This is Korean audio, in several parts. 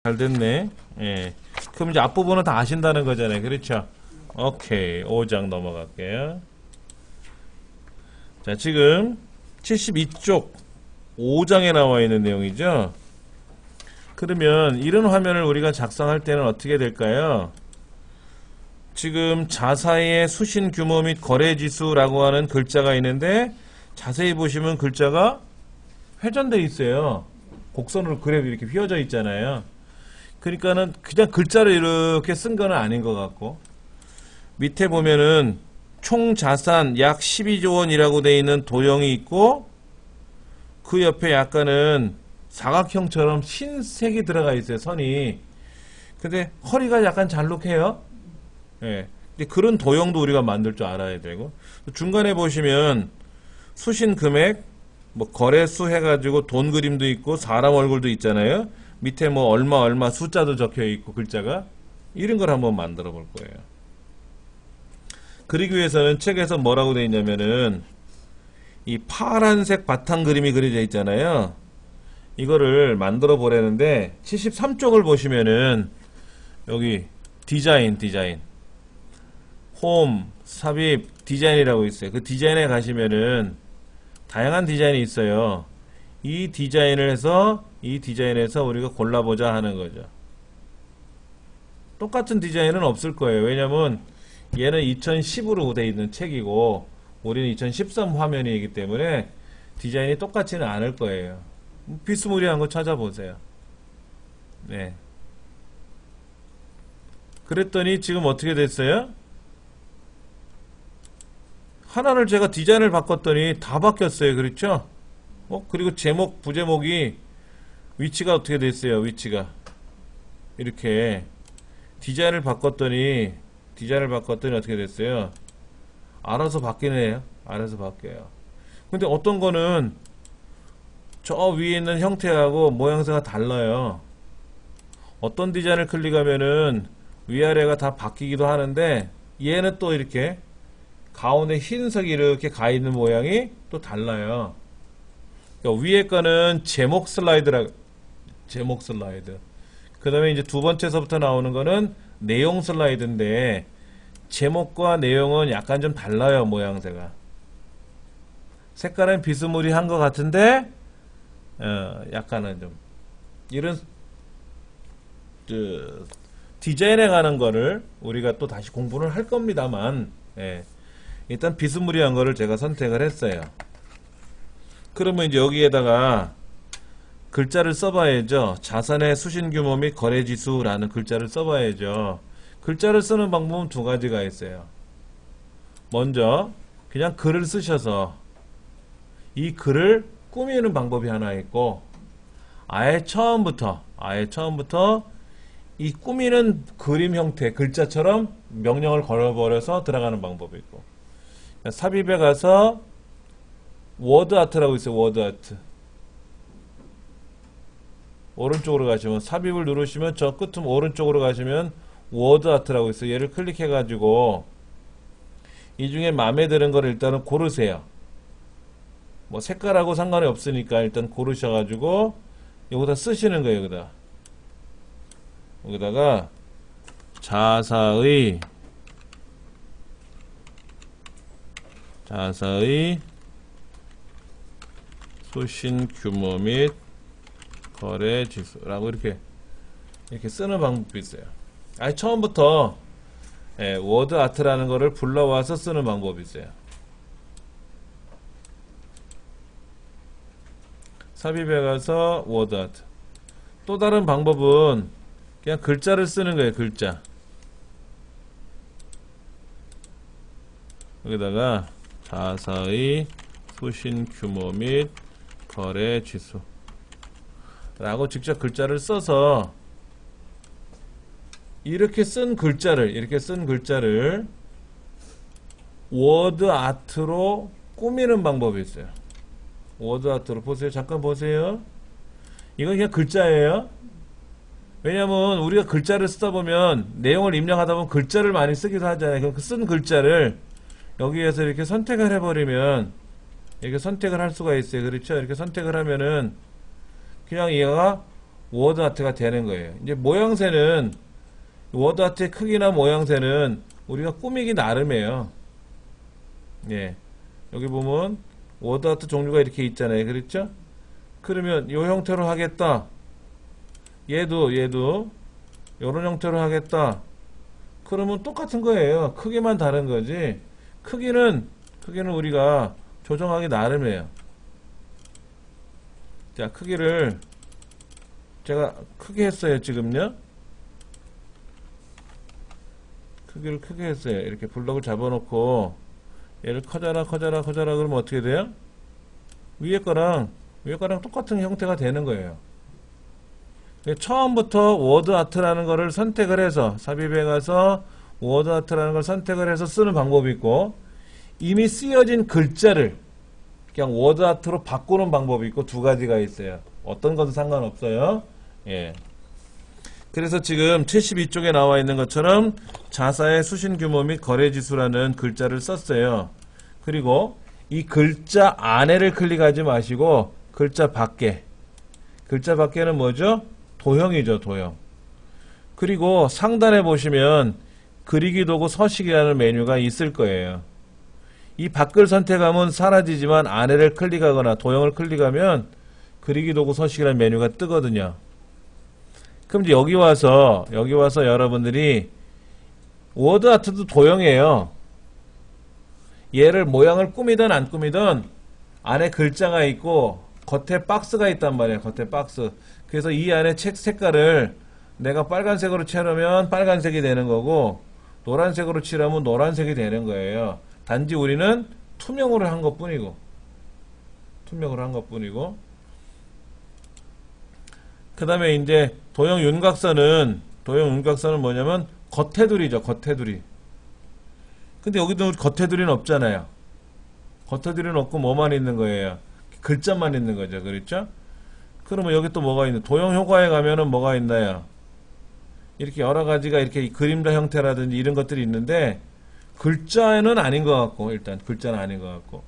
잘 됐네. 예. 그럼 이제 앞부분은 다 아신다는 거잖아요. 그렇죠? 오케이. 5장 넘어갈게요. 자, 지금 72쪽 5장에 나와 있는 내용이죠. 그러면 이런 화면을 우리가 작성할 때는 어떻게 될까요? 지금 자사의 수신 규모 및 거래 지수라고 하는 글자가 있는데 자세히 보시면 글자가 회전되어 있어요. 곡선으로 그래도 이렇게 휘어져 있잖아요. 그러니까는 그냥 글자를 이렇게 쓴 건 아닌 것 같고, 밑에 보면은 총 자산 약 12조 원이라고 되어 있는 도형이 있고, 그 옆에 약간은 사각형처럼 흰색이 들어가 있어요, 선이. 근데 허리가 약간 잘록해요. 예. 근데 그런 도형도 우리가 만들 줄 알아야 되고, 중간에 보시면 수신 금액, 뭐 거래수 해가지고 돈 그림도 있고 사람 얼굴도 있잖아요. 밑에 뭐 얼마 숫자도 적혀 있고 글자가, 이런 걸 한번 만들어 볼 거예요. 그리기 위해서는 책에서 뭐라고 되어 있냐면은 이 파란색 바탕 그림이 그려져 있잖아요. 이거를 만들어 보려는데 73쪽을 보시면은 여기 디자인 홈 삽입 디자인이라고 있어요. 그 디자인에 가시면은 다양한 디자인이 있어요. 이 디자인에서 우리가 골라보자 하는 거죠. 똑같은 디자인은 없을 거예요. 왜냐면 얘는 2010으로 되어 있는 책이고 우리는 2013 화면이기 때문에 디자인이 똑같지는 않을 거예요. 비스무리한 거 찾아보세요. 네. 그랬더니 지금 어떻게 됐어요? 하나를 제가 디자인을 바꿨더니 다 바뀌었어요. 그렇죠? 그리고 제목, 부제목이 위치가 어떻게 됐어요? 위치가 이렇게 디자인을 바꿨더니 어떻게 됐어요? 알아서 바뀌네요. 알아서 바뀌어요. 근데 어떤 거는 저 위에 있는 형태하고 모양새가 달라요. 어떤 디자인을 클릭하면은 위아래가 다 바뀌기도 하는데 얘는 또 이렇게 가운데 흰색이 이렇게 가 있는 모양이 또 달라요. 그러니까 위에 거는 제목 슬라이드. 그 다음에 이제 두 번째서부터 나오는 거는 내용 슬라이드인데 제목과 내용은 약간 좀 달라요. 모양새가. 색깔은 비스무리한 것 같은데 약간은 좀 이런 디자인에 관한 거를 우리가 또 다시 공부를 할 겁니다만, 일단 비스무리한 거를 제가 선택을 했어요. 그러면 이제 여기에다가 글자를 써봐야죠. 자산의 수신 규모 및 거래 지수라는 글자를 써봐야죠. 글자를 쓰는 방법은 두 가지가 있어요. 먼저 그냥 글을 쓰셔서 이 글을 꾸미는 방법이 하나 있고, 아예 처음부터 이 꾸미는 그림 형태 글자처럼 명령을 걸어버려서 들어가는 방법이 있고, 삽입에 가서 워드 아트라고 있어요. 워드 아트. 오른쪽으로 가시면 삽입을 누르시면 저 끝은 오른쪽으로 가시면 워드 아트라고 있어요. 얘를 클릭해 가지고 이 중에 마음에 드는 거를 일단은 고르세요. 뭐 색깔하고 상관이 없으니까 일단 고르셔 가지고 여기다 쓰시는 거예요. 여기다가 자사의 수신 규모 및 거래 지수라고 이렇게 쓰는 방법이 있어요. 아니 처음부터 워드 아트라는 거를 불러와서 쓰는 방법이 있어요. 삽입에 가서 워드 아트. 또 다른 방법은 그냥 글자를 쓰는 거예요. 글자. 여기다가 자사의 수신 규모 및 거래 지수 라고 직접 글자를 써서 이렇게 쓴 글자를 워드 아트로 꾸미는 방법이 있어요. 워드 아트로 보세요. 잠깐 보세요. 이건 그냥 글자예요. 왜냐면 우리가 글자를 쓰다 보면 내용을 입력하다 보면 글자를 많이 쓰기도 하잖아요. 그럼 그 쓴 글자를 여기에서 이렇게 선택을 해버리면 이렇게 선택을 할 수가 있어요. 그렇죠? 이렇게 선택을 하면은 그냥 얘가 워드 아트가 되는 거예요. 이제 모양새는 워드 아트의 크기나 모양새는 우리가 꾸미기 나름이에요. 예. 여기 보면 워드 아트 종류가 이렇게 있잖아요. 그렇죠? 그러면 이 형태로 하겠다. 얘도 이런 형태로 하겠다. 그러면 똑같은 거예요. 크기만 다른 거지. 크기는 우리가 조정하기 나름이에요. 자, 크기를 제가 크게 했어요. 지금요. 크기를 크게 했어요. 이렇게 블럭을 잡아놓고 얘를 커져라 그러면 어떻게 돼요? 위에 거랑 똑같은 형태가 되는 거예요. 처음부터 워드 아트라는 거를 선택을 해서 삽입해 가서 워드 아트라는 걸 선택을 해서 쓰는 방법이 있고, 이미 쓰여진 글자를 그냥 워드 아트로 바꾸는 방법이 있고, 두 가지가 있어요. 어떤 것도 상관없어요. 예. 그래서 지금 72쪽에 나와 있는 것처럼 자사의 수신 규모 및 거래 지수라는 글자를 썼어요. 그리고 이 글자 안에를 클릭하지 마시고 글자 밖에는 뭐죠? 도형이죠, 도형. 그리고 상단에 보시면 그리기 도구 서식이라는 메뉴가 있을 거예요. 이 밖을 선택하면 사라지지만 안에를 클릭하거나 도형을 클릭하면 그리기 도구 서식이라는 메뉴가 뜨거든요. 그럼 이제 여기 와서 여러분들이 워드 아트도 도형이에요. 얘를 모양을 꾸미든 안 꾸미든 안에 글자가 있고 겉에 박스가 있단 말이에요. 겉에 박스. 그래서 이 안에 책 색깔을 내가 빨간색으로 칠하면 빨간색이 되는 거고, 노란색으로 칠하면 노란색이 되는 거예요. 단지 우리는 투명으로 한 것 뿐이고, 그 다음에 이제 도형 윤곽선은 뭐냐면 겉테두리죠, 겉테두리. 근데 여기도 겉테두리는 없잖아요. 겉테두리는 없고 뭐만 있는 거예요? 글자만 있는 거죠. 그렇죠? 그러면 여기 또 뭐가 있는, 도형 효과에 가면은 뭐가 있나요? 이렇게 여러 가지가 이렇게 그림자 형태라든지 이런 것들이 있는데, 글자는 아닌 것 같고, 일단 글자는 아닌 것 같고.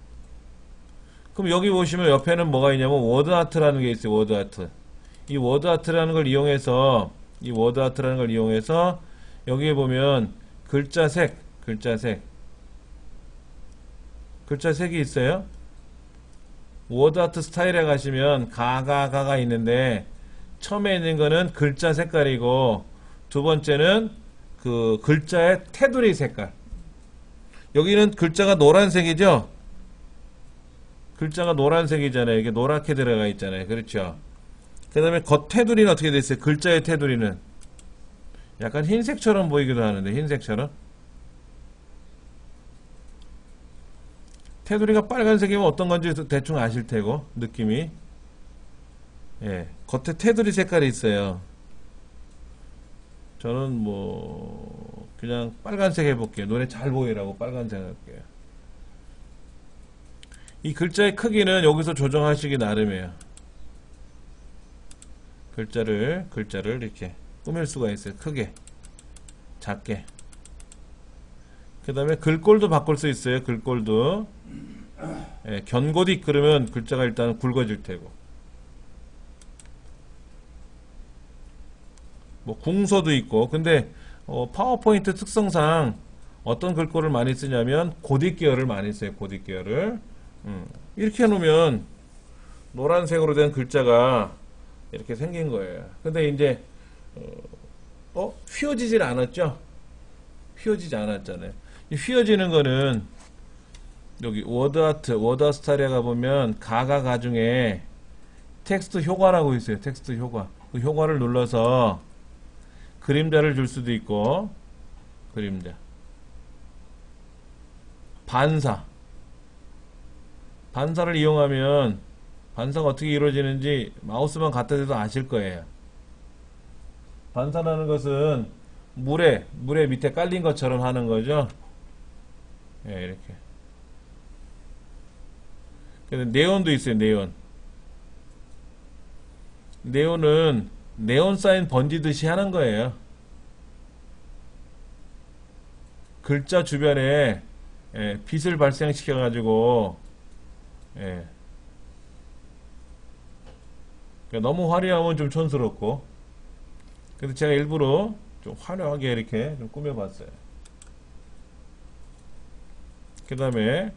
그럼 여기 보시면 옆에는 뭐가 있냐면 워드 아트라는 게 있어요. 워드 아트. 이 워드 아트라는 걸 이용해서 여기에 보면 글자색이 있어요. 워드 아트 스타일에 가시면 가가 있는데, 처음에 있는 거는 글자 색깔이고, 두 번째는 그 글자의 테두리 색깔. 여기는 글자가 노란색이죠? 글자가 노란색이잖아요. 이게 노랗게 들어가 있잖아요. 그렇죠? 그 다음에 겉 테두리는 어떻게 돼 있어요? 글자의 테두리는 약간 흰색처럼 보이기도 하는데, 흰색처럼. 테두리가 빨간색이면 어떤 건지 대충 아실 테고, 느낌이. 예, 겉에 테두리 색깔이 있어요. 저는 뭐 그냥 빨간색 해볼게요. 눈에 잘 보이라고 빨간색 할게요. 이 글자의 크기는 여기서 조정하시기 나름이에요. 글자를 이렇게 꾸밀 수가 있어요. 크게, 작게. 그 다음에 글꼴도 바꿀 수 있어요. 글꼴도. 예, 견고딕 그러면 글자가 일단 굵어질 테고, 뭐 궁서도 있고. 근데 파워포인트 특성상 어떤 글꼴을 많이 쓰냐면 고딕 계열을 많이 써요. 고딕 계열을. 이렇게 해놓으면 노란색으로 된 글자가 이렇게 생긴 거예요. 근데 이제 휘어지질 않았죠? 휘어지지 않았잖아요. 휘어지는 거는 여기 워드 아트 스타일에 가보면 가가 중에 텍스트 효과라고 있어요. 텍스트 효과. 그 효과를 눌러서 그림자를 줄 수도 있고, 그림자. 반사를 이용하면 반사가 어떻게 이루어지는지 마우스만 갖다 대도 아실 거예요. 반사라는 것은 물에 밑에 깔린 것처럼 하는 거죠. 예, 이렇게. 그래서 네온도 있어요. 네온은 네온 사인 번지듯이 하는 거예요. 글자 주변에 빛을 발생시켜 가지고 그러니까 너무 화려하면 좀 촌스럽고. 그래서 제가 일부러 좀 화려하게 이렇게 좀 꾸며봤어요. 그 다음에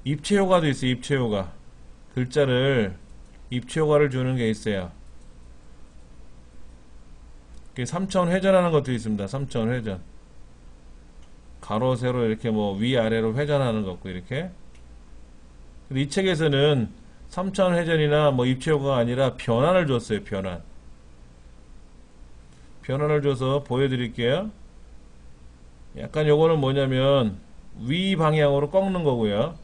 입체 효과도 있어요. 입체 효과. 글자를 입체 효과를 주는 게 있어요. 3차원 회전하는 것도 있습니다. 3차원 회전. 가로 세로 이렇게 뭐 위아래로 회전하는 것 같고 이렇게. 근데 이 책에서는 3차원 회전이나 뭐 입체 효과가 아니라 변환을 줬어요. 변환을 줘서 보여드릴게요. 약간 요거는 뭐냐면 위 방향으로 꺾는 거고요.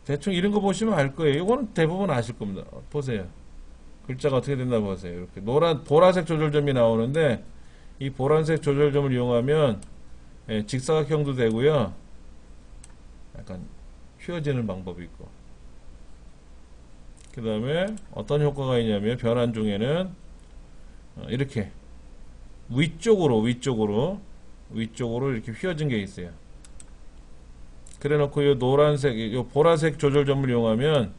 대충 이런 거 보시면 알 거예요. 이거는 대부분 아실 겁니다. 보세요. 글자가 어떻게 된다 보세요. 이렇게 보라색 조절점이 나오는데 이 보라색 조절점을 이용하면 직사각형도 되고요. 약간 휘어지는 방법이 있고. 그 다음에 어떤 효과가 있냐면 변환 중에는 이렇게 위쪽으로 이렇게 휘어진 게 있어요. 그래 놓고 이 노란색, 이 보라색 조절점을 이용하면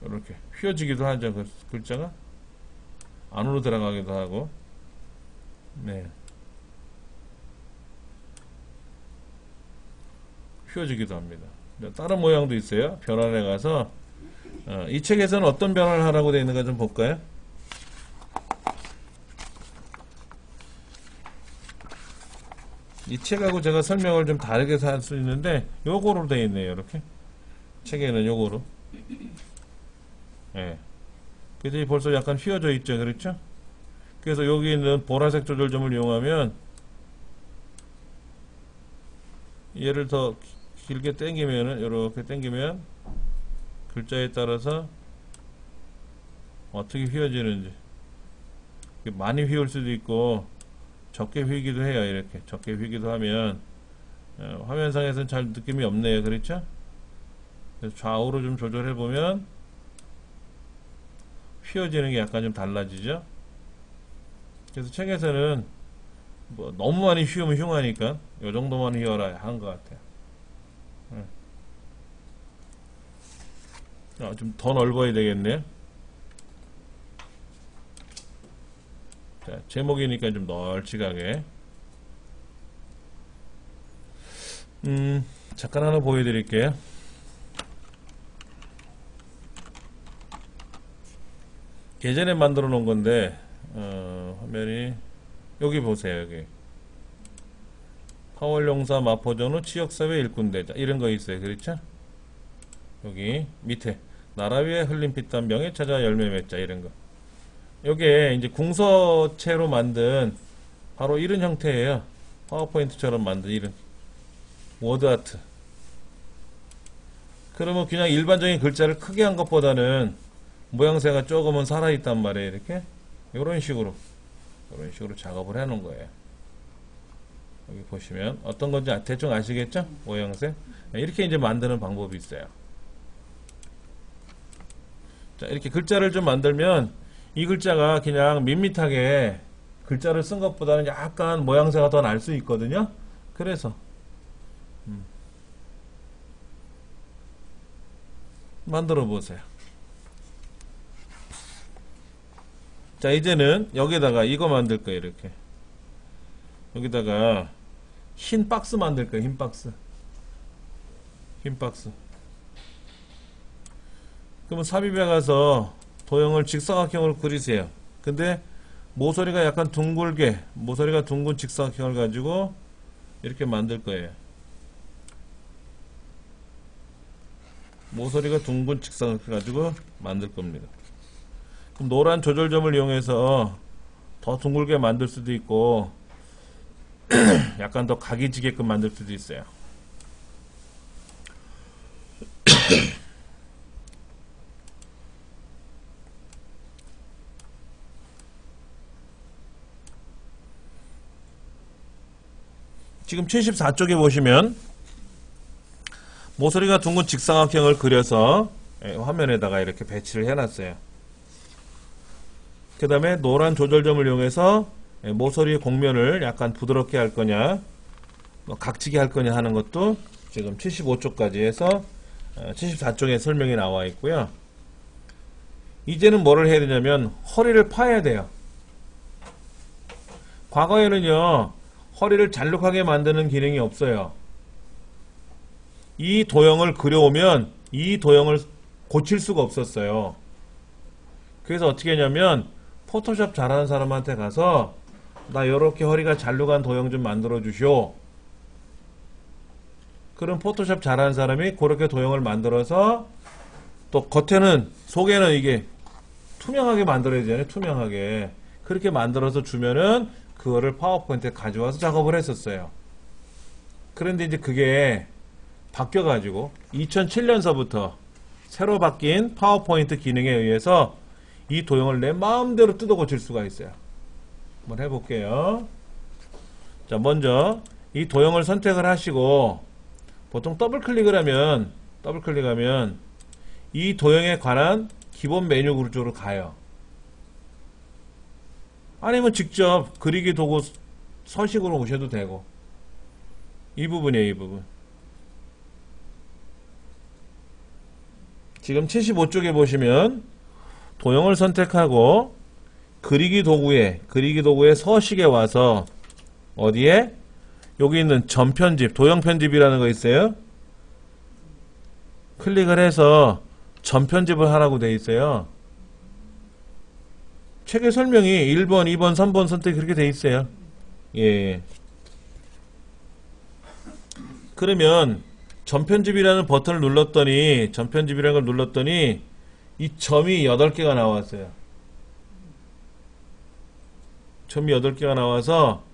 이렇게 휘어지기도 하죠. 그 글자가 안으로 들어가기도 하고. 네. 휘어지기도 합니다. 다른 모양도 있어요. 변환해 가서 이 책에서는 어떤 변환을 하라고 되어 있는가 좀 볼까요? 이 책하고 제가 설명을 좀 다르게 할 수 있는데 요거로 되어 있네요. 이렇게 책에는 요거로. 예. 그래서 벌써 약간 휘어져 있죠. 그렇죠? 그래서 여기 있는 보라색 조절점을 이용하면 얘를 더 길게 당기면은 이렇게 당기면 글자에 따라서 어떻게 휘어지는지 많이 휘을 수도 있고 적게 휘기도 해요. 이렇게 적게 휘기도 하면 화면상에서는 잘 느낌이 없네요. 그렇죠? 그래서 좌우로 좀 조절해 보면 휘어지는 게 약간 좀 달라지죠. 그래서 책에서는 뭐 너무 많이 휘우면 흉하니까 요 정도만 휘어라 한 것 같아요. 좀 더 넓어야 되겠네요. 자, 제목이니까 좀 널찍하게. 잠깐 하나 보여드릴게요. 예전에 만들어 놓은 건데 화면이 여기 보세요. 여기 파월용사 마포전후 지역사회 일꾼대자 이런 거 있어요. 그렇죠? 여기 밑에 나라 위에 흘린 피땀 병에 찾아 열매 맺자 이런 거. 요게 이제 궁서체로 만든 바로 이런 형태예요. 파워포인트처럼 만든 이런 워드아트. 그러면 그냥 일반적인 글자를 크게 한 것보다는 모양새가 조금은 살아있단 말이에요. 이렇게 이런 식으로 작업을 해놓은 거예요. 여기 보시면 어떤 건지 대충 아시겠죠? 모양새. 이렇게 이제 만드는 방법이 있어요. 자, 이렇게 글자를 좀 만들면 이 글자가 그냥 밋밋하게 글자를 쓴 것보다는 약간 모양새가 더 날 수 있거든요. 그래서 만들어 보세요. 자, 이제는 여기다가 이거 만들 거예요. 이렇게 여기다가 흰 박스 만들 거예요. 흰 박스. 그러면 삽입에 가서 도형을 직사각형으로 그리세요. 근데 모서리가 약간 둥글게, 모서리가 둥근 직사각형을 가지고 이렇게 만들 거예요. 모서리가 둥근 직사각형을 가지고 만들 겁니다. 그럼 노란 조절점을 이용해서 더 둥글게 만들 수도 있고 약간 더 각이 지게끔 만들 수도 있어요. 지금 74쪽에 보시면 모서리가 둥근 직사각형을 그려서 화면에다가 이렇게 배치를 해놨어요. 그 다음에 노란 조절점을 이용해서 모서리의 곡면을 약간 부드럽게 할 거냐, 각지게 할 거냐 하는 것도 지금 75쪽까지 해서 74쪽에 설명이 나와 있고요. 이제는 뭐를 해야 되냐면 허리를 파야 돼요. 과거에는요, 허리를 잘록하게 만드는 기능이 없어요. 이 도형을 그려오면 이 도형을 고칠 수가 없었어요. 그래서 어떻게 했냐면 포토샵 잘하는 사람한테 가서 나 요렇게 허리가 잘록한 도형 좀 만들어 주시오. 그럼 포토샵 잘하는 사람이 그렇게 도형을 만들어서 또 겉에는, 속에는 이게 투명하게 만들어야 되잖아요. 투명하게. 그렇게 만들어서 주면은 그거를 파워포인트에 가져와서 작업을 했었어요. 그런데 이제 그게 바뀌어가지고 2007년서부터 새로 바뀐 파워포인트 기능에 의해서 이 도형을 내 마음대로 뜯어 고칠 수가 있어요. 한번 해볼게요. 자, 먼저 이 도형을 선택을 하시고 보통 더블 클릭을 하면 이 도형에 관한 기본 메뉴 쪽으로 가요. 아니면 직접 그리기 도구 서식으로 오셔도 되고. 이 부분이에요, 이 부분. 지금 75쪽에 보시면 도형을 선택하고 그리기 도구에 서식에 와서 어디에? 여기 있는 점 편집, 도형 편집이라는 거 있어요. 클릭을 해서 점 편집을 하라고 돼 있어요. 책의 설명이 1번, 2번, 3번 선택이 그렇게 돼 있어요. 예. 그러면 점 편집이라는 버튼을 눌렀더니, 이 점이 8개가 나왔어요. 점이 8개가 나와서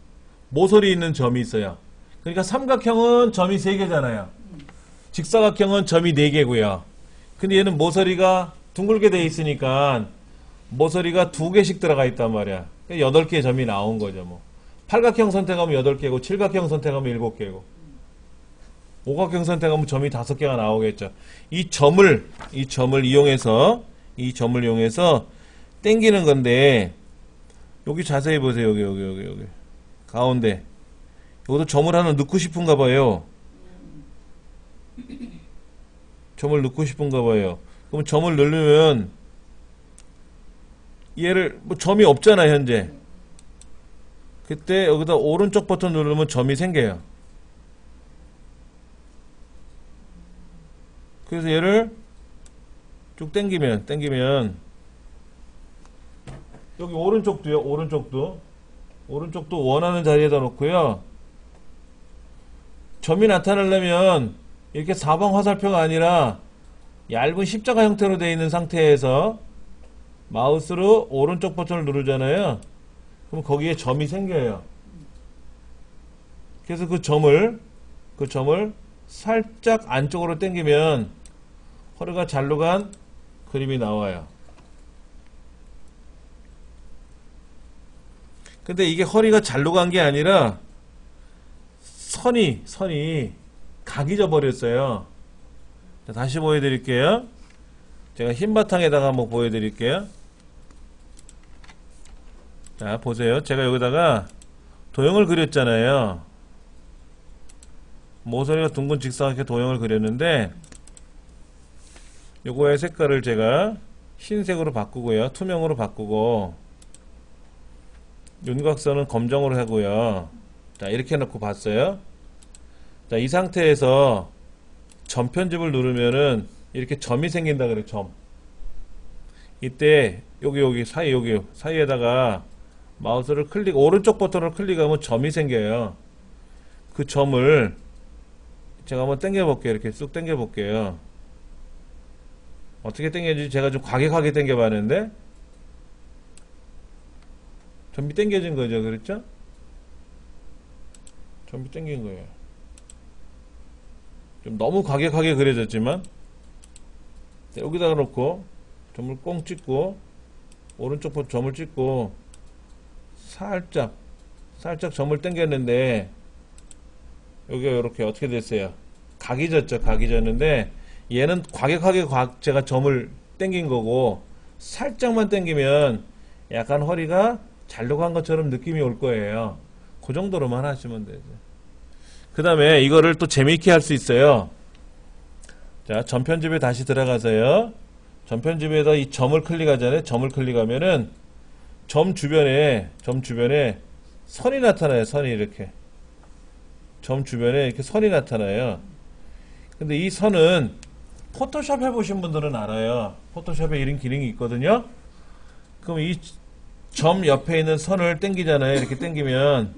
모서리 있는 점이 있어요. 그러니까 삼각형은 점이 3개잖아요. 직사각형은 점이 4개고요. 근데 얘는 모서리가 둥글게 돼 있으니까 모서리가 2개씩 들어가 있단 말이야. 8개의 점이 나온 거죠. 뭐 팔각형 선택하면 8개고, 칠각형 선택하면 7개고, 오각형 선택하면 점이 5개가 나오겠죠. 이 점을 이용해서 당기는 건데, 여기 자세히 보세요. 여기 가운데 여기도 점을 하나 넣고 싶은가 봐요. 점을 넣고 싶은가 봐요. 그럼 점을 넣으면 얘를 점이 없잖아 현재. 그때 여기다 오른쪽 버튼 누르면 점이 생겨요. 그래서 얘를 쭉 당기면 여기 오른쪽도요. 오른쪽도 원하는 자리에다 놓고요. 점이 나타나려면 이렇게 사방 화살표가 아니라 얇은 십자가 형태로 되어 있는 상태에서 마우스로 오른쪽 버튼을 누르잖아요. 그럼 거기에 점이 생겨요. 그래서 그 점을 살짝 안쪽으로 당기면 허리가 잘록한 그림이 나와요. 근데 이게 허리가 잘록한 게 아니라 선이 각이 져 버렸어요. 자, 다시 보여드릴게요. 제가 흰 바탕에다가 한번 보여드릴게요. 자, 보세요. 제가 여기다가 도형을 그렸잖아요. 모서리가 둥근 직사각형 도형을 그렸는데, 요거의 색깔을 제가 흰색으로 바꾸고요. 투명으로 바꾸고, 윤곽선은 검정으로 하고요. 자, 이렇게 해놓고 봤어요. 자, 이 상태에서 점 편집을 누르면은 이렇게 점이 생긴다 그래요. 점. 이때 여기 사이에다가 마우스를 오른쪽 버튼을 클릭하면 점이 생겨요. 그 점을 제가 한번 당겨볼게요. 이렇게 쑥 당겨볼게요. 어떻게 당겨지지? 제가 좀 과격하게 당겨봤는데 점이 당겨진 거죠. 그렇죠? 점이 당긴 거예요. 좀 너무 과격하게 그려졌지만, 여기다가 놓고 점을 꽁 찍고 오른쪽 점을 찍고 살짝 점을 당겼는데, 여기가 이렇게 어떻게 됐어요? 각이 졌죠. 각이 졌는데 얘는 과격하게 제가 점을 당긴 거고, 살짝만 당기면 약간 허리가 잘로 간 것처럼 느낌이 올 거예요. 그 정도로만 하시면 되죠. 그 다음에 이거를 또 재미있게 할 수 있어요. 자, 전편집에 다시 들어가서요. 전편집에다 이 점을 클릭하잖아요. 점을 클릭하면은 점 주변에 선이 나타나요. 선이 이렇게. 점 주변에 이렇게 선이 나타나요. 근데 이 선은 포토샵 해보신 분들은 알아요. 포토샵에 이런 기능이 있거든요. 그럼 이 점 옆에 있는 선을 당기잖아요. 이렇게 당기면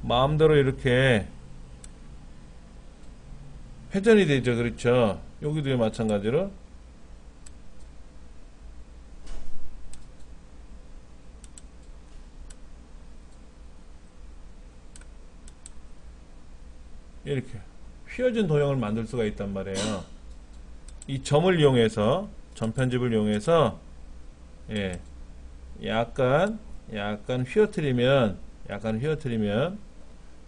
마음대로 이렇게 회전이 되죠. 그렇죠? 여기도 마찬가지로 이렇게 휘어진 도형을 만들 수가 있단 말이에요. 이 점을 이용해서 전편집을 이용해서 예, 약간 휘어트리면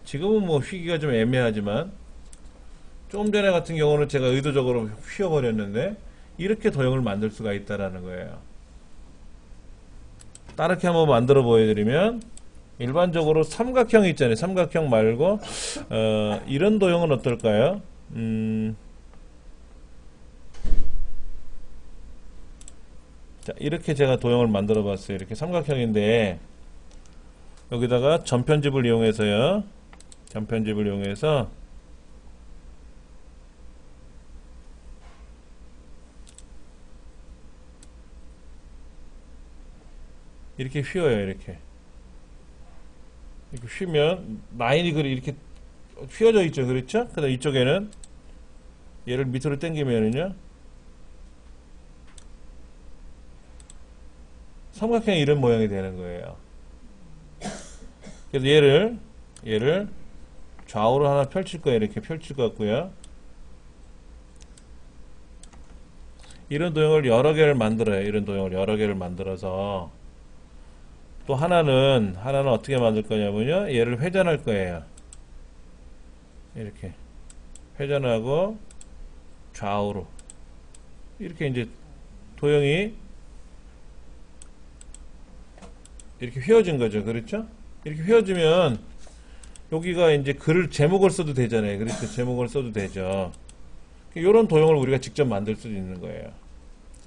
지금은 뭐 휘기가 좀 애매하지만 좀 전에 같은 경우는 제가 의도적으로 휘어버렸는데 이렇게 도형을 만들 수가 있다라는 거예요. 다르게 한번 만들어 보여드리면 일반적으로 삼각형이 있잖아요. 삼각형 말고 이런 도형은 어떨까요? 자, 이렇게 제가 도형을 만들어 봤어요. 이렇게 삼각형인데 여기다가 전편집을 이용해서요. 전편집을 이용해서 이렇게 휘어요. 이렇게 휘면 라인이 이렇게 휘어져 있죠. 그렇죠? 그다음 이쪽에는 얘를 밑으로 당기면은요. 삼각형이 이런 모양이 되는 거예요. 그래서 얘를 좌우로 하나 펼칠 거예요. 이렇게 펼칠 것 같고요. 이런 도형을 여러 개를 만들어요. 이런 도형을 여러 개를 만들어서 또 하나는 어떻게 만들 거냐면요. 얘를 회전할 거예요. 이렇게 회전하고 좌우로 이렇게 이제 도형이 이렇게 휘어진 거죠. 그렇죠? 이렇게 휘어지면 여기가 이제 제목을 써도 되잖아요. 그렇죠? 제목을 써도 되죠. 이런 도형을 우리가 직접 만들 수도 있는 거예요.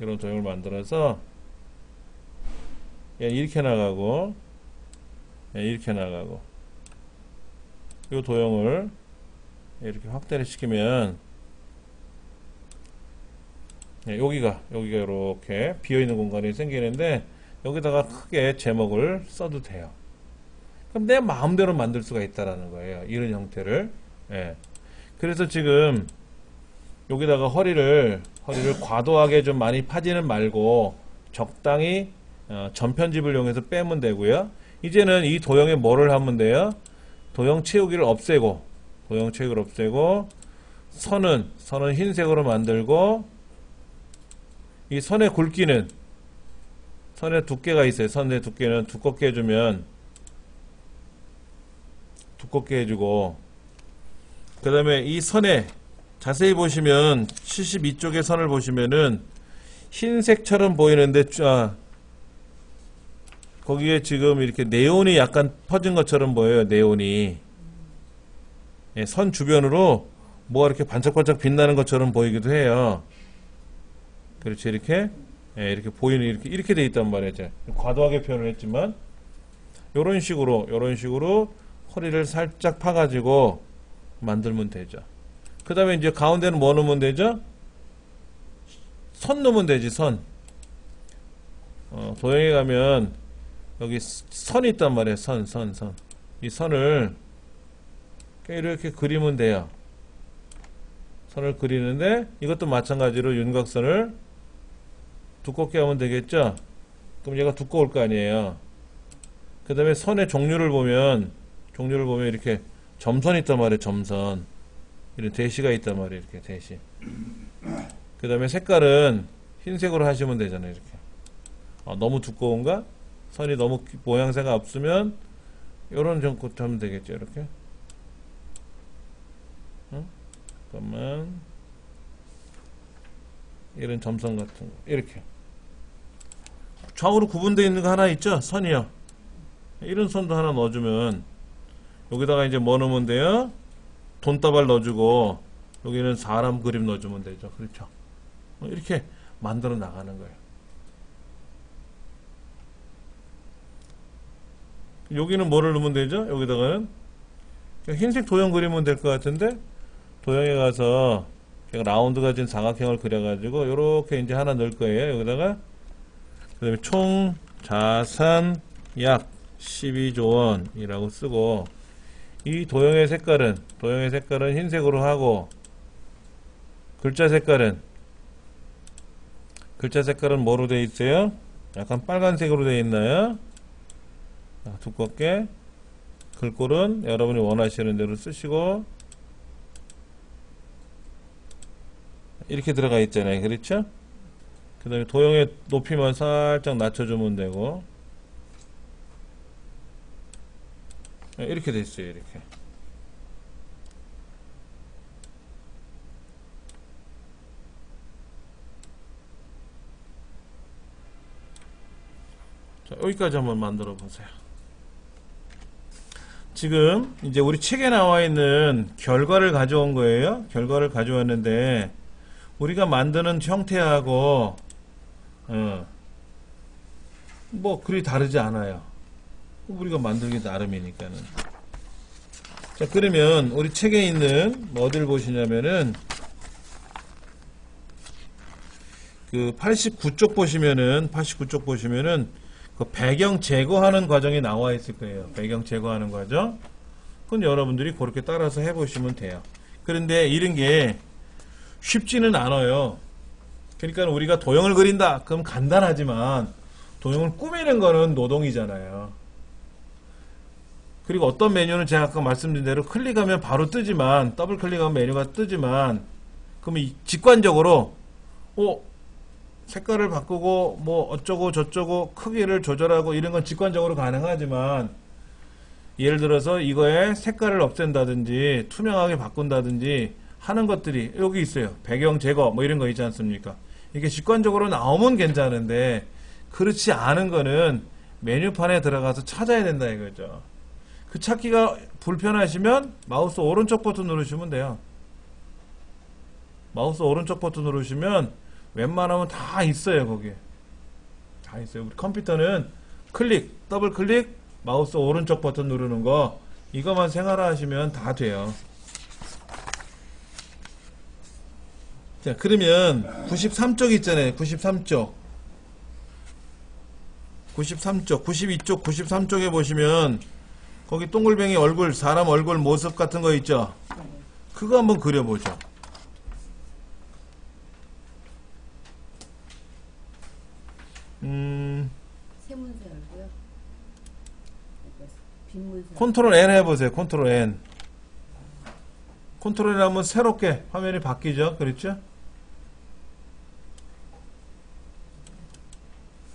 이런 도형을 만들어서 이렇게 나가고 이렇게 나가고 이 도형을 이렇게 확대를 시키면 여기가 이렇게 비어있는 공간이 생기는데 여기다가 크게 제목을 써도 돼요. 그럼 내 마음대로 만들 수가 있다라는 거예요. 이런 형태를. 예. 그래서 지금 여기다가 허리를 과도하게 좀 많이 파지는 말고 적당히 전편집을 이용해서 빼면 되고요. 이제는 이 도형에 뭐를 하면 돼요? 도형 채우기를 없애고 선은 흰색으로 만들고 이 선의 굵기는 선의 두께가 있어요. 선의 두께는 두껍게 해주면 두껍게 해주고 그 다음에 이 선에 자세히 보시면 72쪽의 선을 보시면은 흰색처럼 보이는데 거기에 지금 이렇게 네온이 약간 퍼진 것처럼 보여요. 네온이 선 주변으로 뭐가 이렇게 반짝반짝 빛나는 것처럼 보이기도 해요. 그렇죠. 이렇게 보이는 이렇게 돼 있단 말이죠. 과도하게 표현을 했지만 요런 식으로 허리를 살짝 파가지고 만들면 되죠. 그 다음에 이제 가운데는 뭐 넣으면 되죠? 선 넣으면 되지. 선. 도형에 가면 여기 선이 있단 말이에요. 선. 이 선을 이렇게 그리면 돼요. 선을 그리는데 이것도 마찬가지로 윤곽선을 두껍게 하면 되겠죠? 그럼 얘가 두꺼울 거 아니에요. 그 다음에 선의 종류를 보면 이렇게 점선이 있단 말이에요. 점선. 이런 대시가 있단 말이에요. 이렇게 대시. 그 다음에 색깔은 흰색으로 하시면 되잖아요. 이렇게. 너무 두꺼운가? 선이 너무 모양새가 없으면 요런 정도 하면 되겠죠. 이렇게. 잠깐만. 이런 점선 같은 거 이렇게 좌우로 구분되어 있는 거 하나 있죠? 선이요. 이런 선도 하나 넣어주면 여기다가 이제 뭐 넣으면 돼요? 돈다발 넣어주고 여기는 사람 그림 넣어주면 되죠. 그렇죠? 이렇게 만들어 나가는 거예요. 여기는 뭐를 넣으면 되죠? 여기다가는 흰색 도형 그리면 될 것 같은데 도형에 가서 제가 라운드 가진 사각형을 그려가지고 요렇게 이제 하나 넣을 거예요. 여기다가 그 다음에 총 자산 약 12조 원이라고 쓰고 이 도형의 색깔은 흰색으로 하고 글자 색깔은 뭐로 되어 있어요? 약간 빨간색으로 되어 있나요? 두껍게 글꼴은 여러분이 원하시는 대로 쓰시고 이렇게 들어가 있잖아요. 그렇죠? 그 다음에 도형의 높이만 살짝 낮춰주면 되고 이렇게 돼 있어요. 이렇게 자, 여기까지 한번 만들어 보세요. 지금 이제 우리 책에 나와 있는 결과를 가져온 거예요. 결과를 가져왔는데 우리가 만드는 형태하고 뭐 그리 다르지 않아요. 우리가 만들기 나름이니까는. 자, 그러면 우리 책에 있는 뭐 어디를 보시냐면은 그 89쪽 보시면은 그 배경 제거하는 과정이 나와 있을 거예요. 배경 제거하는 과정. 그건 여러분들이 그렇게 따라서 해보시면 돼요. 그런데 이런 게 쉽지는 않아요. 그러니까 우리가 도형을 그린다. 그럼 간단하지만 도형을 꾸미는 거는 노동이잖아요. 그리고 어떤 메뉴는 제가 아까 말씀드린 대로 클릭하면 바로 뜨지만 더블 클릭하면 메뉴가 뜨지만 그러면 직관적으로 색깔을 바꾸고 뭐 어쩌고 저쩌고 크기를 조절하고 이런 건 직관적으로 가능하지만 예를 들어서 이거에 색깔을 없앤다든지 투명하게 바꾼다든지 하는 것들이 여기 있어요. 배경 제거 뭐 이런 거 있지 않습니까? 이게 직관적으로 나오면 괜찮은데 그렇지 않은 거는 메뉴판에 들어가서 찾아야 된다 이거죠. 그 찾기가 불편하시면 마우스 오른쪽 버튼 누르시면 돼요. 마우스 오른쪽 버튼 누르시면 웬만하면 다 있어요. 거기에 다 있어요. 우리 컴퓨터는 클릭, 더블 클릭, 마우스 오른쪽 버튼 누르는 거 이것만 생활화하시면 다 돼요. 자, 그러면 93쪽 있잖아요. 93쪽 92쪽 93쪽에 보시면 거기 동글뱅이 얼굴, 사람 얼굴 모습 같은 거 있죠. 그거 한번 그려보죠. 세문세 알고요. 빈문세. 컨트롤 N 해보세요. 컨트롤 N. 컨트롤 N 하면 새롭게 화면이 바뀌죠. 그렇죠?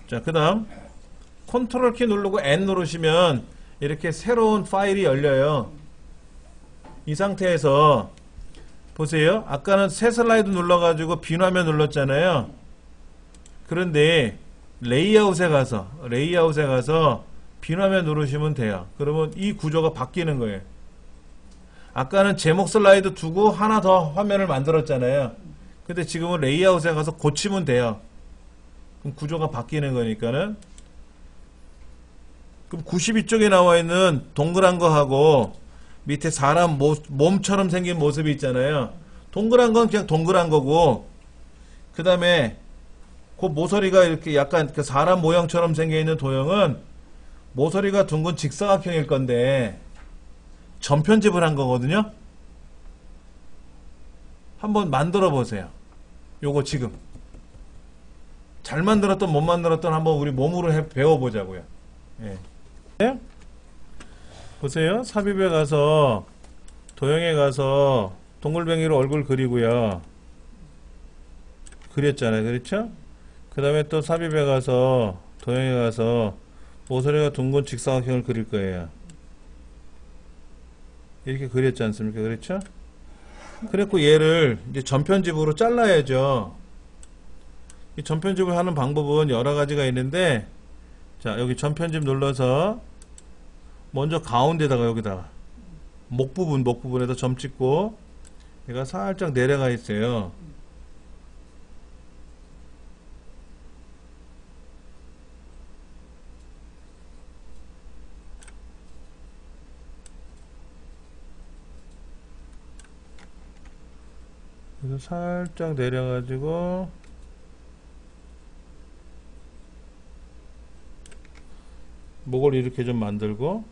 자, 그 다음 컨트롤 키 누르고 N 누르시면 이렇게 새로운 파일이 열려요. 이 상태에서 보세요. 아까는 새 슬라이드 눌러가지고 빈 화면 눌렀잖아요. 그런데 레이아웃에 가서 빈 화면 누르시면 돼요. 그러면 이 구조가 바뀌는 거예요. 아까는 제목 슬라이드 두고 하나 더 화면을 만들었잖아요. 근데 지금은 레이아웃에 가서 고치면 돼요. 그럼 구조가 바뀌는 거니까는. 그럼 92쪽에 나와 있는 동그란 거 하고 밑에 사람 몸처럼 생긴 모습이 있잖아요. 동그란 건 그냥 동그란 거고 그 다음에 그 모서리가 이렇게 약간 그 사람 모양처럼 생겨 있는 도형은 모서리가 둥근 직사각형일 건데 전편집을 한 거거든요. 한번 만들어 보세요. 요거 지금 잘 만들었던 못 만들었던 한번 우리 몸으로 배워보자고요. 예. 네? 보세요. 삽입에 가서 도형에 가서 동글뱅이로 얼굴 그리고요. 그렸잖아요. 그렇죠? 그 다음에 또 삽입에 가서 도형에 가서 모서리가 둥근 직사각형을 그릴 거예요. 이렇게 그렸지 않습니까? 그렇죠? 그래갖고 얘를 이제 전편집으로 잘라야죠. 이 전편집을 하는 방법은 여러 가지가 있는데, 자, 여기 전편집 눌러서 먼저 가운데다가 여기다가 목 부분에다 점 찍고 얘가 살짝 내려가 있어요. 그래서 살짝 내려가지고 목을 이렇게 좀 만들고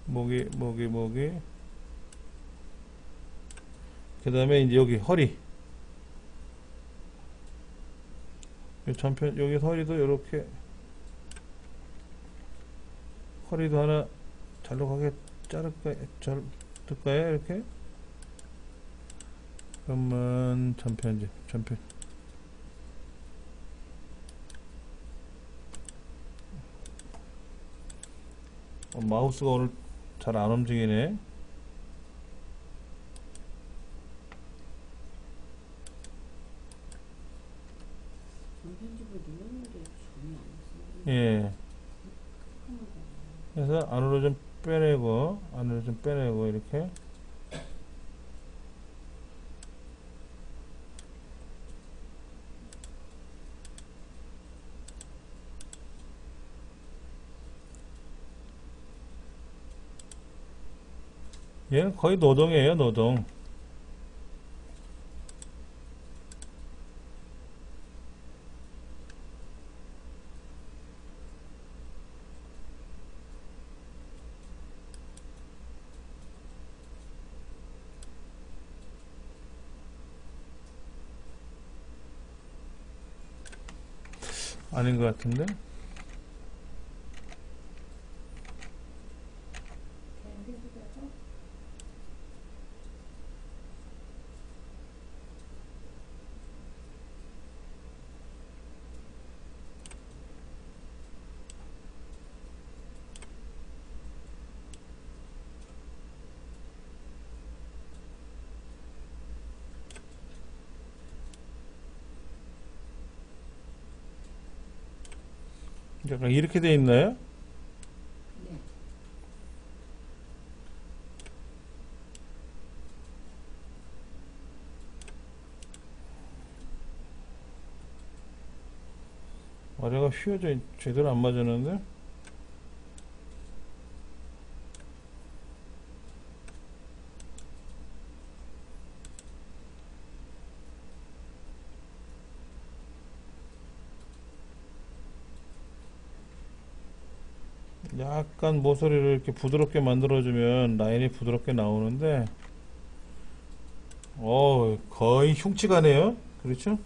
목이 그 다음에 이제 여기 허리 전편 여기 허리도 이렇게 허리도 하나 잘로 가게 자를까요? 이렇게 그러면 전편 마우스가 오늘 잘 안 움직이네. 전편집을 눌렀는데 전혀 안 쓰는 예. 그래서 안으로 좀 빼내고 이렇게 얘는 거의 노동이에요, 노동. 아닌 것 같은데? 약간 이렇게 돼 있나요? 네. 아래가 휘어져 제대로 안 맞았는데? 약간 모서리를 이렇게 부드럽게 만들어주면 라인이 부드럽게 나오는데, 거의 흉측하네요. 그렇죠?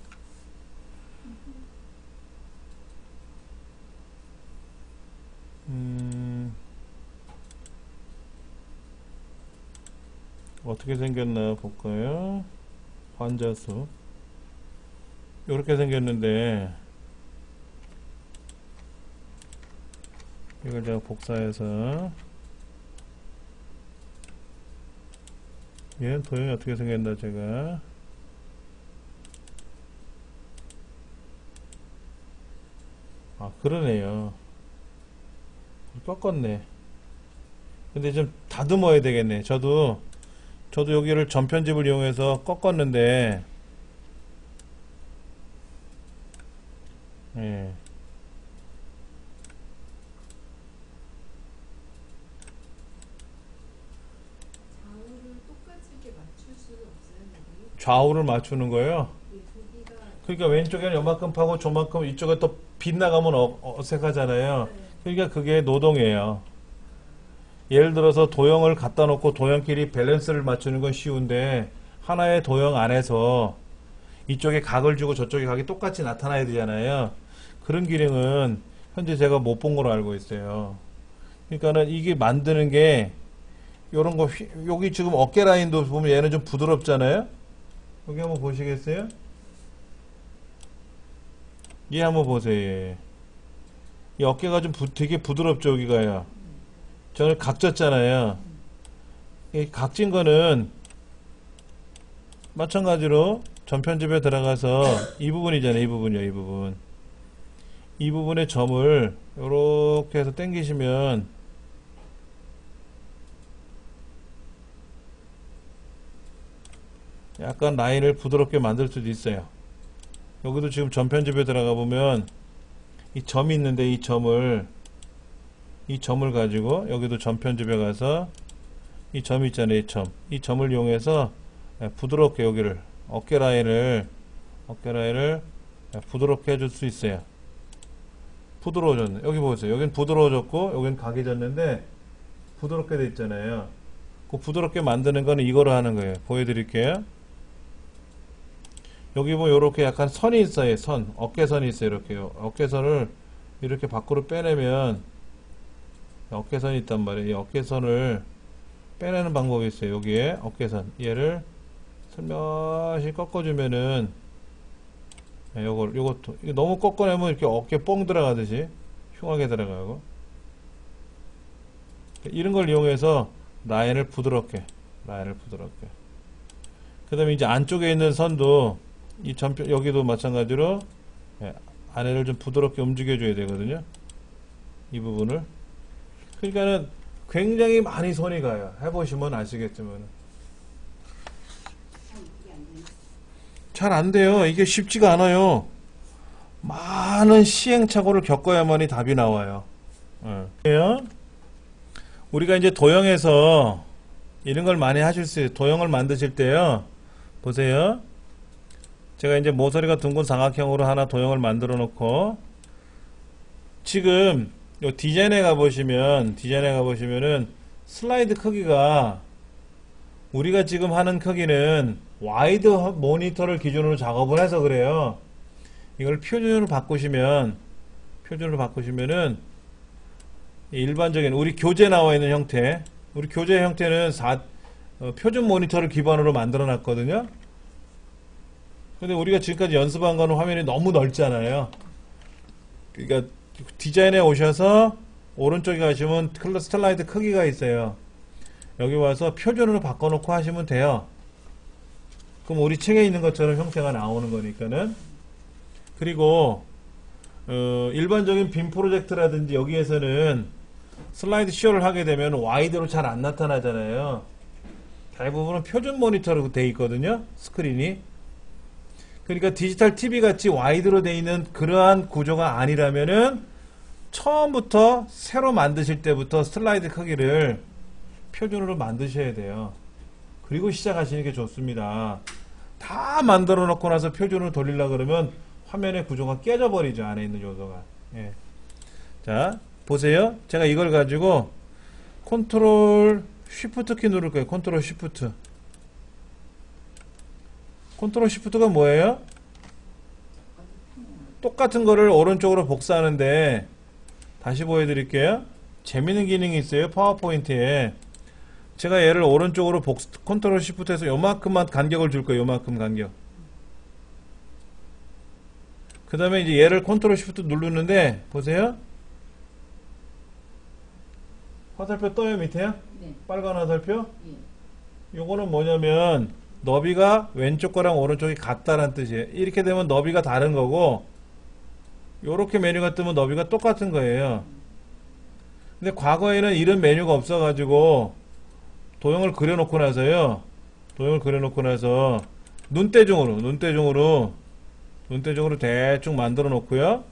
어떻게 생겼나 볼까요? 환자수. 이렇게 생겼는데, 이걸 제가 복사해서 얘는 도형이 어떻게 생겼나 제가 그러네요. 꺾었네. 근데 좀 다듬어야 되겠네. 저도 여기를 전편집을 이용해서 꺾었는데 예. 좌우를 똑같이 이렇게 맞출 수는 없어요, 여기? 좌우를 맞추는 거예요. 이 고기가 그러니까 왼쪽에는 요만큼 파고 저만큼 이쪽에 또 빗나가면 어색하잖아요. 그러니까 그게 노동이에요. 예를 들어서 도형을 갖다 놓고 도형끼리 밸런스를 맞추는 건 쉬운데 하나의 도형 안에서 이쪽에 각을 주고 저쪽에 각이 똑같이 나타나야 되잖아요. 그런 기능은 현재 제가 못 본 걸로 알고 있어요. 그러니까는 이게 만드는 게 요런 거 여기 지금 어깨 라인도 보면 얘는 좀 부드럽잖아요. 여기 한번 보시겠어요? 얘 한번 보세요. 이 어깨가 좀 되게 부드럽죠, 여기가요. 저는 각졌잖아요. 이 각진 거는 마찬가지로 전편집에 들어가서 이 부분이잖아요. 이 부분이요. 이 부분. 이 부분의 점을 요렇게 해서 당기시면 약간 라인을 부드럽게 만들 수도 있어요. 여기도 지금 전편집에 들어가 보면 이 점이 있는데 이 점을 가지고 여기도 전편집에 가서 이 점 있잖아요. 이 점을 이용해서 부드럽게 여기를 어깨 라인을 부드럽게 해줄 수 있어요. 부드러워졌네. 여기 보세요. 여긴 부드러워졌고 여긴 각해졌는데 부드럽게 돼 있잖아요. 그 부드럽게 만드는 거는 이거로 하는 거예요. 보여드릴게요. 여기 보면 이렇게 약간 선이 있어요. 어깨선이 있어요. 이렇게요. 어깨선을 이렇게 밖으로 빼내면 어깨선이 있단 말이에요. 이 어깨선을 빼내는 방법이 있어요. 여기에 어깨선 얘를 슬며시 꺾어주면은 요것도 너무 꺾어내면 이렇게 어깨 뽕 들어가듯이 흉하게 들어가고 이런 걸 이용해서 라인을 부드럽게 그 다음에 이제 안쪽에 있는 선도 이 전편 여기도 마찬가지로 안에를 좀 부드럽게 움직여 줘야 되거든요. 이 부분을 그러니까는 굉장히 많이 손이 가요. 해보시면 아시겠지만 잘 안 돼요. 이게 쉽지가 않아요. 많은 시행착오를 겪어야만이 답이 나와요. 우리가 이제 도형에서 이런 걸 많이 하실 수 있어요. 도형을 만드실 때요. 보세요. 제가 이제 모서리가 둥근 삼각형으로 하나 도형을 만들어 놓고 지금 요 디자인에 가보시면은 슬라이드 크기가 우리가 지금 하는 크기는 와이드 모니터를 기준으로 작업을 해서 그래요. 이걸 표준으로 바꾸시면은 일반적인 우리 교재 나와 있는 형태, 우리 교재 형태는 표준 모니터를 기반으로 만들어 놨거든요. 근데 우리가 지금까지 연습한 거는 화면이 너무 넓잖아요. 그러니까 디자인에 오셔서 오른쪽에 가시면 슬라이드 크기가 있어요. 여기 와서 표준으로 바꿔놓고 하시면 돼요. 그럼 우리 책에 있는 것처럼 형태가 나오는 거니까는. 그리고 일반적인 빔 프로젝트라든지 여기에서는 슬라이드 쇼를 하게 되면 와이드로 잘 안 나타나잖아요. 대부분은 표준 모니터로 되어 있거든요. 스크린이. 그러니까 디지털 TV 같이 와이드로 되어 있는 그러한 구조가 아니라면은 처음부터 새로 만드실 때부터 슬라이드 크기를 표준으로 만드셔야 돼요. 그리고 시작하시는 게 좋습니다. 다 만들어 놓고 나서 표준으로 돌리려고 그러면 화면의 구조가 깨져버리죠. 안에 있는 요소가. 예. 자, 보세요. 제가 이걸 가지고 컨트롤 쉬프트 키 누를 거예요. 컨트롤 쉬프트. 컨트롤 쉬프트가 뭐예요? 똑같은 거를 오른쪽으로 복사하는데 다시 보여드릴게요. 재밌는 기능이 있어요. 파워포인트에. 제가 얘를 오른쪽으로 컨트롤 쉬프트해서 요만큼만 간격을 줄 거예요. 요만큼 간격. 그 다음에 이제 얘를 컨트롤 쉬프트 누르는데 보세요. 화살표 떠요 밑에요? 네. 빨간 화살표? 예. 요거는 뭐냐면 너비가 왼쪽 거랑 오른쪽이 같다는 뜻이에요. 이렇게 되면 너비가 다른 거고 요렇게 메뉴가 뜨면 너비가 똑같은 거예요. 근데 과거에는 이런 메뉴가 없어가지고 도형을 그려놓고 나서 눈대중으로 대충 만들어 놓고요.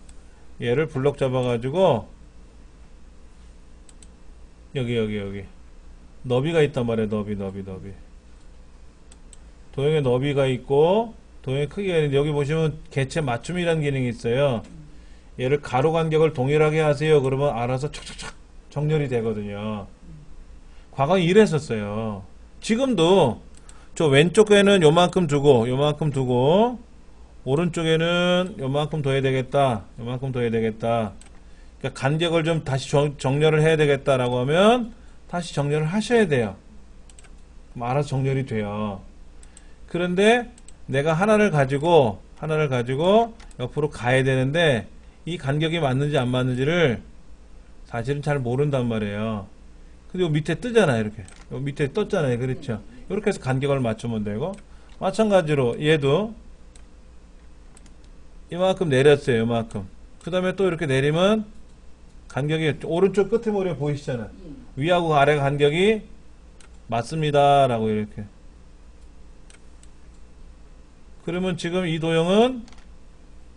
얘를 블럭 잡아가지고 여기 너비가 있단 말이에요. 너비 도형에 너비가 있고 도형의 크기가 있는데 여기 보시면 개체 맞춤이라는 기능이 있어요. 얘를 가로 간격을 동일하게 하세요. 그러면 알아서 척척척 정렬이 되거든요. 과거에 이랬었어요. 지금도 저 왼쪽에는 요만큼 두고 오른쪽에는 요만큼 더 해야 되겠다. 그러니까 간격을 좀 다시 정렬을 해야 되겠다라고 하면 다시 정렬을 하셔야 돼요. 그럼 알아서 정렬이 돼요. 그런데 내가 하나를 가지고 옆으로 가야 되는데 이 간격이 맞는지 안 맞는지를 사실은 잘 모른단 말이에요. 근데 요 밑에 뜨잖아요. 이렇게 요 밑에 떴잖아요. 그렇죠? 이렇게 해서 간격을 맞추면 되고 마찬가지로 얘도 이만큼 내렸어요. 이만큼. 그 다음에 또 이렇게 내리면 간격이 오른쪽 끝에 모래 보이시잖아요. 위하고 아래 간격이 맞습니다. 라고 이렇게. 그러면 지금 이 도형은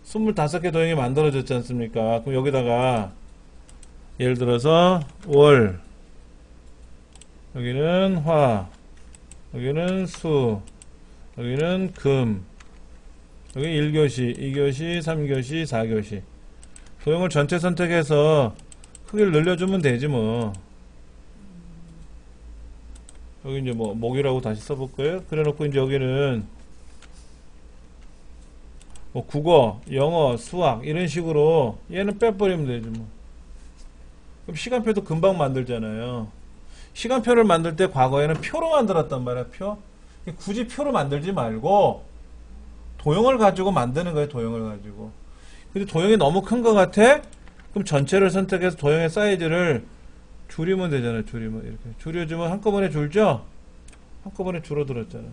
25개 도형이 만들어졌지 않습니까? 그럼 여기다가 예를 들어서 월, 여기는 화, 여기는 수, 여기는 금, 여기 1교시, 2교시, 3교시, 4교시. 도형을 전체 선택해서 크기를 늘려주면 되지 뭐. 여기 이제 뭐 목이라고 다시 써볼 거예요. 그래 놓고 이제 여기는 뭐 국어, 영어, 수학 이런 식으로 얘는 빼버리면 되지 뭐. 그럼 시간표도 금방 만들잖아요. 시간표를 만들 때 과거에는 표로 만들었단 말이야. 표. 굳이 표로 만들지 말고 도형을 가지고 만드는 거예요. 도형을 가지고. 근데 도형이 너무 큰 것 같아? 그럼 전체를 선택해서 도형의 사이즈를 줄이면 되잖아요. 줄이면 이렇게 줄여주면 한꺼번에 줄죠? 한꺼번에 줄어들었잖아요.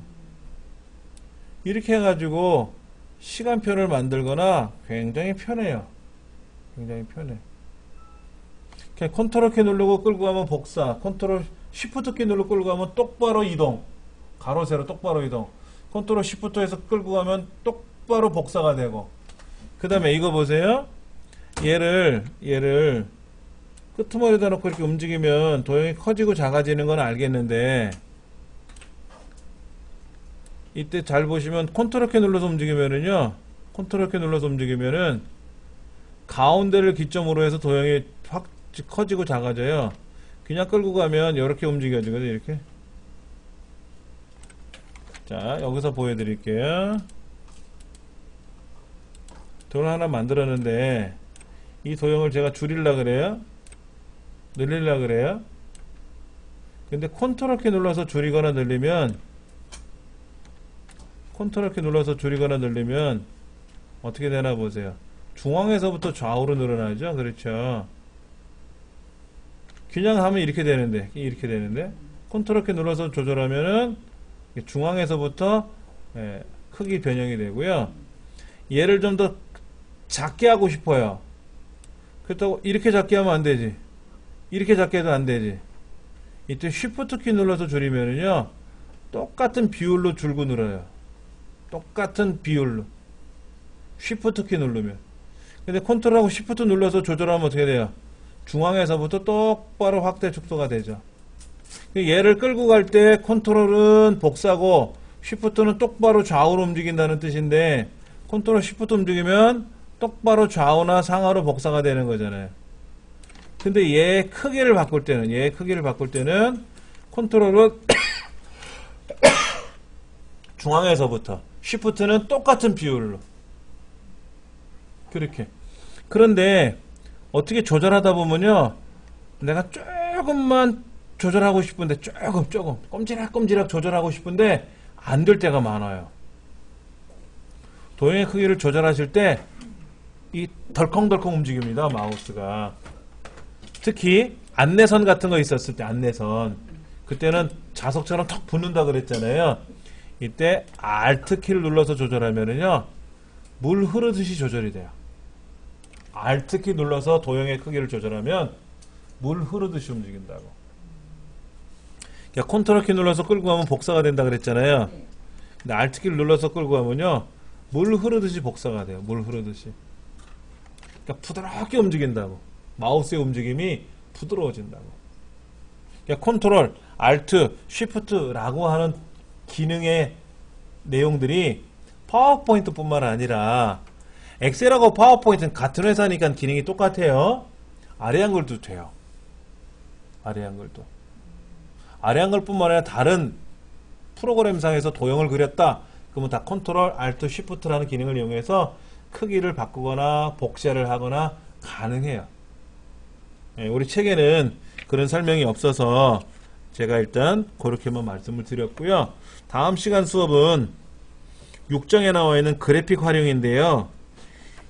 이렇게 해가지고 시간표를 만들거나 굉장히 편해요. 굉장히 편해. 그냥 컨트롤 키 누르고 끌고 가면 복사, 컨트롤 시프트 키 누르고 끌고 가면 똑바로 이동, 가로 세로 똑바로 이동, 컨트롤 시프트에서 끌고 가면 똑바로 복사가 되고. 그 다음에 이거 보세요. 얘를 끄트머리에다 놓고 이렇게 움직이면 도형이 커지고 작아지는 건 알겠는데, 이때 잘 보시면 컨트롤 키 눌러서 움직이면은요, 컨트롤 키 눌러서 움직이면은 가운데를 기점으로 해서 도형이 확 커지고 작아져요. 그냥 끌고 가면 이렇게 움직여지거든요. 이렇게. 자, 여기서 보여드릴게요. 도형 하나 만들었는데 이 도형을 제가 줄이려고 그래요? 늘리려고 그래요? 근데 컨트롤 키 눌러서 줄이거나 늘리면, 컨트롤 키 눌러서 줄이거나 늘리면 어떻게 되나 보세요. 중앙에서부터 좌우로 늘어나죠. 그렇죠. 그냥 하면 이렇게 되는데, 컨트롤 키 눌러서 조절하면은 중앙에서부터 크기 변형이 되고요. 얘를 좀 더 작게 하고 싶어요. 그렇다고 이렇게 작게 하면 안 되지. 이렇게 작게 해도 안 되지. 이때 쉬프트 키 눌러서 줄이면은요, 똑같은 비율로 줄고 늘어요. 똑같은 비율로. 쉬프트 키 누르면. 근데 컨트롤하고 쉬프트 눌러서 조절하면 어떻게 돼요? 중앙에서부터 똑바로 확대 축소가 되죠. 얘를 끌고 갈 때 컨트롤은 복사고 쉬프트는 똑바로 좌우로 움직인다는 뜻인데, 컨트롤 쉬프트 움직이면 똑바로 좌우나 상하로 복사가 되는 거잖아요. 근데 얘 크기를 바꿀 때는 컨트롤은 중앙에서부터, 쉬프트는 똑같은 비율로. 그렇게. 그런데 어떻게 조절하다 보면요, 내가 조금만 조절하고 싶은데, 조금 꼼지락꼼지락 조절하고 싶은데 안 될 때가 많아요. 도형의 크기를 조절하실 때 이 덜컹덜컹 움직입니다. 마우스가. 특히 안내선 같은 거 있었을 때, 안내선, 그때는 자석처럼 턱 붙는다 그랬잖아요. 이때 Alt 키를 눌러서 조절하면은요, 물 흐르듯이 조절이 돼요. Alt 키 눌러서 도형의 크기를 조절하면 물 흐르듯이 움직인다고. 그러니까 컨트롤 키 눌러서 끌고 가면 복사가 된다 그랬잖아요. 근데 Alt 키를 눌러서 끌고 가면요, 물 흐르듯이 복사가 돼요. 물 흐르듯이. 그러니까 부드럽게 움직인다고. 마우스의 움직임이 부드러워진다고. 그러니까 컨트롤, Alt, Shift라고 하는 기능의 내용들이 파워포인트뿐만 아니라 엑셀하고 파워포인트는 같은 회사니까 기능이 똑같아요. 아래 한글도 돼요. 아래 한글도. 아래 한글뿐만 아니라 다른 프로그램상에서 도형을 그렸다. 그러면 다 컨트롤, Alt, Shift라는 기능을 이용해서 크기를 바꾸거나 복사를 하거나 가능해요. 우리 책에는 그런 설명이 없어서 제가 일단 그렇게만 말씀을 드렸고요. 다음 시간 수업은 6장에 나와 있는 그래픽 활용인데요.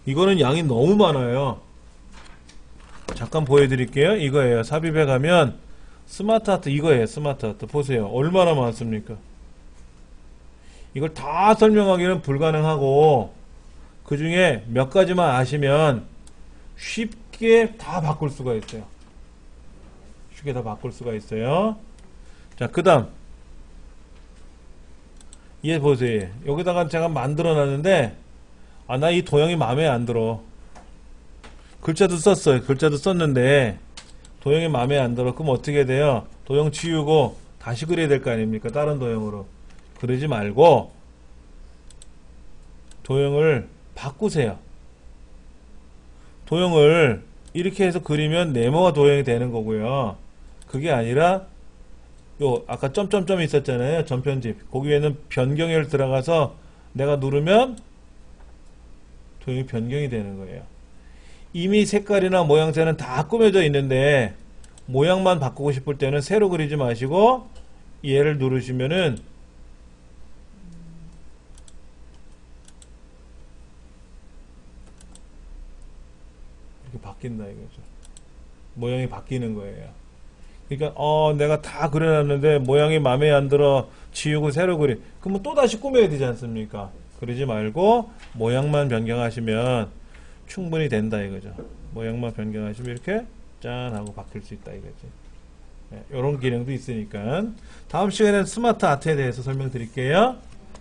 이거는 양이 너무 많아요. 잠깐 보여드릴게요. 이거예요. 삽입에 가면 스마트 아트, 이거예요. 스마트 아트. 보세요. 얼마나 많습니까? 이걸 다 설명하기는 불가능하고, 그 중에 몇 가지만 아시면 쉽게 다 바꿀 수가 있어요. 쉽게 다 바꿀 수가 있어요. 자, 그 다음. 얘 보세요. 여기다가 제가 만들어 놨는데, 아, 나 이 도형이 마음에 안 들어. 글자도 썼어요. 글자도 썼는데, 도형이 마음에 안 들어. 그럼 어떻게 돼요? 도형 지우고 다시 그려야 될 거 아닙니까? 다른 도형으로. 그러지 말고, 도형을 바꾸세요. 도형을 이렇게 해서 그리면 네모가 도형이 되는 거고요. 그게 아니라 요 아까 점점점이 있었잖아요. 점편집. 거기에는 변경을 들어가서 내가 누르면 도형이 변경이 되는 거예요. 이미 색깔이나 모양새는 다 꾸며져 있는데 모양만 바꾸고 싶을 때는 새로 그리지 마시고 얘를 누르시면은 이렇게 바뀐다 이거죠. 모양이 바뀌는 거예요. 그러니까 내가 다 그려놨는데 모양이 마음에 안 들어 지우고 새로 그리. 그러면 또 다시 꾸며야 되지 않습니까? 그러지 말고 모양만 변경하시면 충분히 된다 이거죠. 모양만 변경하시면 이렇게 짠 하고 바뀔 수 있다 이거지. 네, 이런 기능도 있으니까 다음 시간에는 스마트 아트에 대해서 설명드릴게요.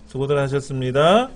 수고들 하셨습니다.